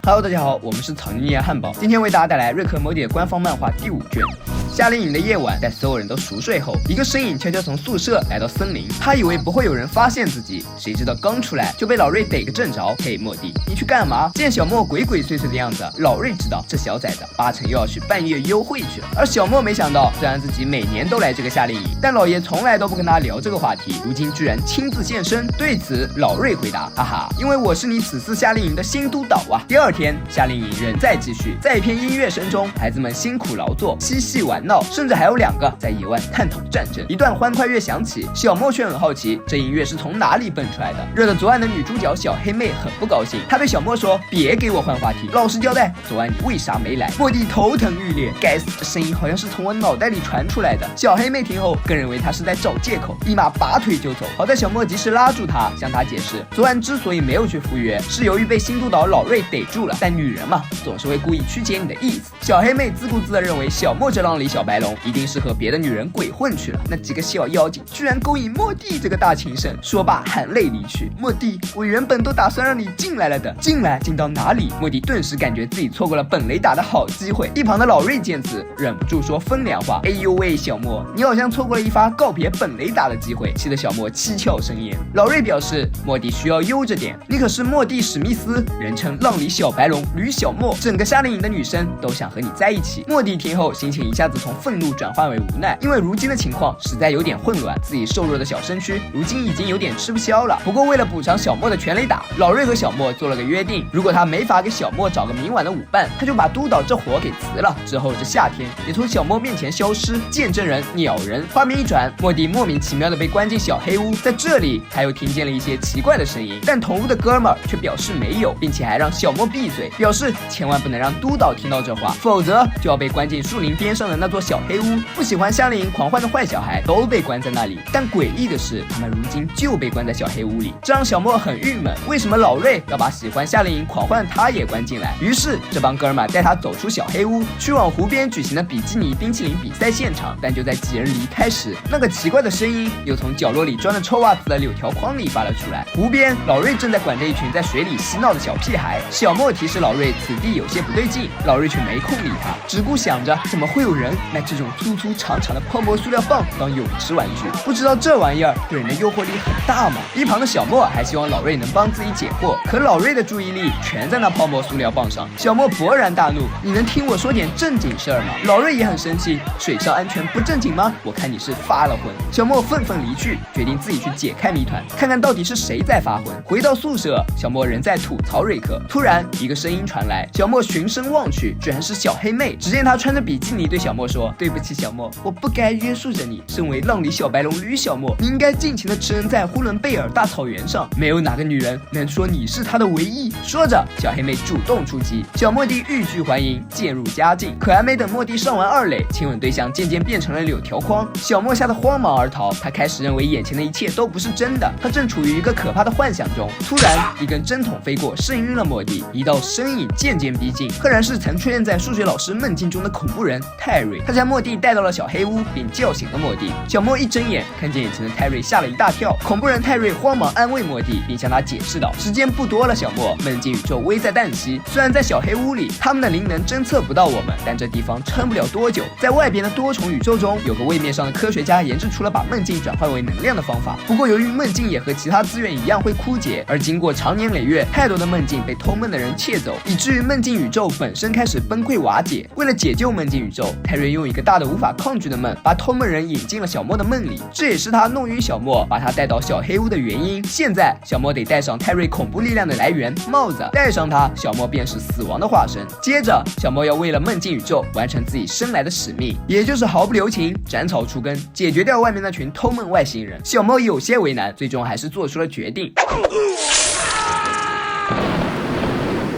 Hello， 大家好，我们是草泥泥汉堡，今天为大家带来瑞克摩蒂的官方漫画第5卷。夏令营的夜晚，在所有人都熟睡后，一个身影悄悄从宿舍来到森林。他以为不会有人发现自己，谁知道刚出来就被老瑞逮个正着。嘿，莫蒂，你去干嘛？见小莫鬼鬼祟祟的样子，老瑞知道这小崽子8成又要去半夜幽会去了。而小莫没想到，虽然自己每年都来这个夏令营，但老爷从来都不跟他聊这个话题，如今居然亲自现身。对此，老瑞回答：哈哈，因为我是你此次夏令营的新督导啊。第2天，夏令营仍在继续，在一片音乐声中，孩子们辛苦劳作，嬉戏玩闹，甚至还有2个在野外探讨战争。一段欢快乐响起，小莫却很好奇，这音乐是从哪里蹦出来的，惹得昨晚的女主角小黑妹很不高兴。她对小莫说：别给我换话题，老实交代，昨晚你为啥没来？莫蒂头疼欲裂，该死，这声音好像是从我脑袋里传出来的。小黑妹听后更认为他是在找借口，立马拔腿就走。好在小莫及时拉住他，向他解释，昨晚之所以没有去赴约，是由于被新督导老瑞逮住了。但女人嘛，总是会故意曲解你的意思。小黑妹自顾自地认为小莫这浪里小白龙一定是和别的女人鬼混去了，那几个小妖精居然勾引莫蒂这个大情圣。说罢含泪离去。莫蒂，我原本都打算让你进来了的，进到哪里？莫蒂顿时感觉自己错过了本雷打的好机会。一旁的老瑞见此，忍不住说风凉话：哎呦喂，小莫，你好像错过了一发告别本雷打的机会，气得小莫七窍生烟。老瑞表示，莫蒂需要悠着点，你可是莫蒂史密斯，人称浪里小白龙吕小莫，整个夏令营的女生都想和你在一起。莫蒂听后心情一下子从愤怒转换为无奈，因为如今的情况实在有点混乱，自己瘦弱的小身躯如今已经有点吃不消了。不过为了补偿小莫的全雷打，老瑞和小莫做了个约定，如果他没法给小莫找个明晚的舞伴，他就把督导这活给辞了。之后这夏天也从小莫面前消失。见证人鸟人，画面一转，莫蒂莫名其妙的被关进小黑屋，在这里他又听见了一些奇怪的声音，但同屋的哥们儿却表示没有，并且还让小莫闭嘴，表示千万不能让督导听到这话，否则就要被关进树林边上的那座小黑屋。不喜欢夏令营狂欢的坏小孩都被关在那里，但诡异的是，他们如今就被关在小黑屋里，这让小莫很郁闷。为什么老瑞要把喜欢夏令营狂欢的他也关进来？于是这帮哥们带他走出小黑屋，去往湖边举行的比基尼冰淇淋比赛现场。但就在几人离开时，那个奇怪的声音又从角落里装着臭袜子的柳条筐里发了出来。湖边，老瑞正在管着一群在水里嬉闹的小屁孩。小莫提示老瑞此地有些不对劲，老瑞却没空理他，只顾想着怎么会有人买这种粗粗长长的泡沫塑料棒当泳池玩具，不知道这玩意儿对人的诱惑力很大吗？一旁的小莫还希望老瑞能帮自己解惑，可老瑞的注意力全在那泡沫塑料棒上。小莫勃然大怒：你能听我说点正经事儿吗？老瑞也很生气：水上安全不正经吗？我看你是发了昏。小莫愤愤离去，决定自己去解开谜团，看看到底是谁在发昏。回到宿舍，小莫仍在吐槽瑞克，突然一个声音传来，小莫循声望去，居然是小黑妹。只见她穿着比基尼对小莫说：对不起小莫，我不该约束着你，身为浪里小白龙吕小莫，你应该尽情的驰骋在呼伦贝尔大草原上，没有哪个女人能说你是她的唯一。说着，小黑妹主动出击，小莫蒂欲拒还迎，渐入佳境。可还没等莫蒂上完2垒，亲吻对象渐渐变成了柳条筐，小莫吓得慌忙而逃。他开始认为眼前的一切都不是真的，他正处于一个可怕的幻想中。突然一根针筒飞过，眩晕了莫蒂，一道身影渐渐逼近，赫然是曾出现在数学老师梦境中的恐怖人泰瑞。他将莫蒂带到了小黑屋，并叫醒了莫蒂。小莫一睁眼看见眼前的泰瑞，吓了一大跳。恐怖人泰瑞慌忙安慰莫蒂，并向他解释道：时间不多了，小莫，梦境宇宙危在旦夕，虽然在小黑屋里他们的灵能侦测不到我们，但这地方撑不了多久。在外边的多重宇宙中，有个位面上的科学家研制出了把梦境转换为能量的方法。不过由于梦境也和其他资源一样会枯竭，而经过长年累月，太多的梦境被偷梦的人窃走，以至于梦境宇宙本身开始崩溃瓦解。为了解救梦境宇宙，泰瑞用一个大的无法抗拒的梦，把偷梦人引进了小莫的梦里，这也是他弄晕小莫，把他带到小黑屋的原因。现在小莫得带上泰瑞恐怖力量的来源帽子，戴上它，小莫便是死亡的化身。接着小莫要为了梦境宇宙完成自己生来的使命，也就是毫不留情斩草除根，解决掉外面那群偷梦外星人。小莫有些为难，最终还是做出了决定。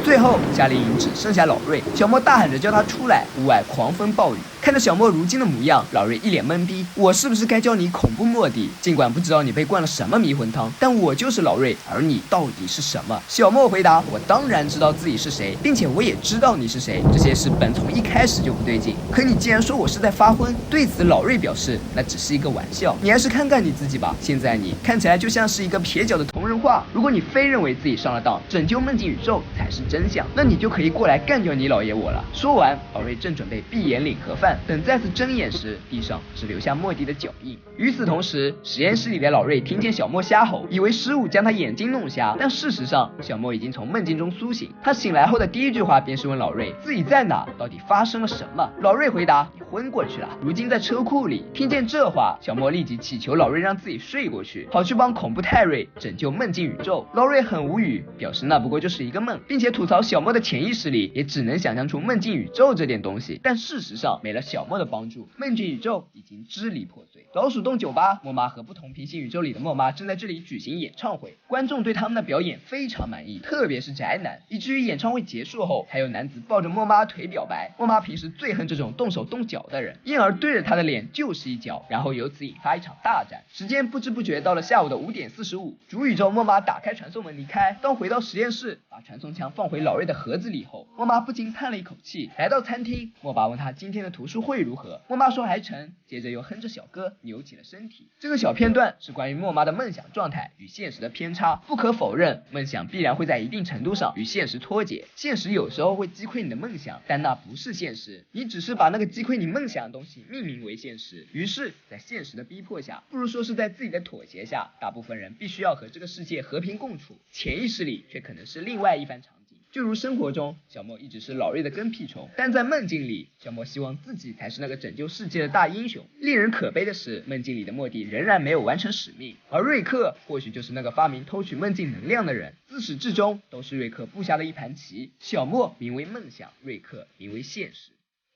最后夏令营只剩下老瑞，小莫大喊着叫他出来，屋外狂风暴雨。看着小莫如今的模样，老瑞一脸懵逼，我是不是该叫你恐怖莫迪？尽管不知道你被灌了什么迷魂汤，但我就是老瑞，而你到底是什么？小莫回答，我当然知道自己是谁，并且我也知道你是谁，这些事本从一开始就不对劲。可你既然说我是在发昏，对此老瑞表示那只是一个玩笑，你还是看看你自己吧，现在你看起来就像是一个蹩脚的同人画。如果你非认为自己上了当，拯救梦境宇宙才是真相，那你就可以过来干掉你老爷我了。说完，老瑞正准备闭眼领盒饭，等再次睁眼时，地上只留下莫迪的脚印。与此同时，实验室里的老瑞听见小莫瞎吼，以为失误将他眼睛弄瞎，但事实上小莫已经从梦境中苏醒。他醒来后的第一句话便是问老瑞自己在哪，到底发生了什么。老瑞回答，你昏过去了，如今在车库里。听见这话，小莫立即祈求老瑞让自己睡过去，好去帮恐怖泰瑞拯救梦境宇宙。老瑞很无语，表示那不过就是一个梦，并且吐槽小莫的潜意识里也只能想象出梦境宇宙这点东西。但事实上，没了小莫的帮助，梦境宇宙已经支离破碎。老鼠洞酒吧，莫妈和不同平行宇宙里的莫妈正在这里举行演唱会，观众对他们的表演非常满意，特别是宅男，以至于演唱会结束后，还有男子抱着莫妈腿表白。莫妈平时最恨这种动手动脚的人，因而对着他的脸就是一脚，然后由此引发一场大战。时间不知不觉到了下午的5点45，主宇宙莫妈打开传送门离开。当回到实验室，把传送枪放回老瑞的盒子里后，莫妈不禁叹了一口气。来到餐厅，莫爸问他今天的图书会如何，莫妈说还成，接着又哼着小歌扭起了身体。这个小片段是关于莫妈的梦想状态与现实的偏差。不可否认，梦想必然会在一定程度上与现实脱节，现实有时候会击溃你的梦想，但那不是现实，你只是把那个击溃你梦想的东西命名为现实。于是在现实的逼迫下，不如说是在自己的妥协下，大部分人必须要和这个世界和平共处，潜意识里却可能是另外一番场景。就如生活中，小莫一直是老瑞的跟屁虫，但在梦境里，小莫希望自己才是那个拯救世界的大英雄。令人可悲的是，梦境里的莫迪仍然没有完成使命，而瑞克或许就是那个发明偷取梦境能量的人。自始至终都是瑞克布下的一盘棋，小莫名为梦想，瑞克名为现实。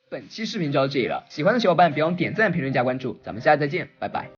本期视频就到这里了，喜欢的小伙伴别忘点赞、评论、加关注，咱们下次再见，拜拜。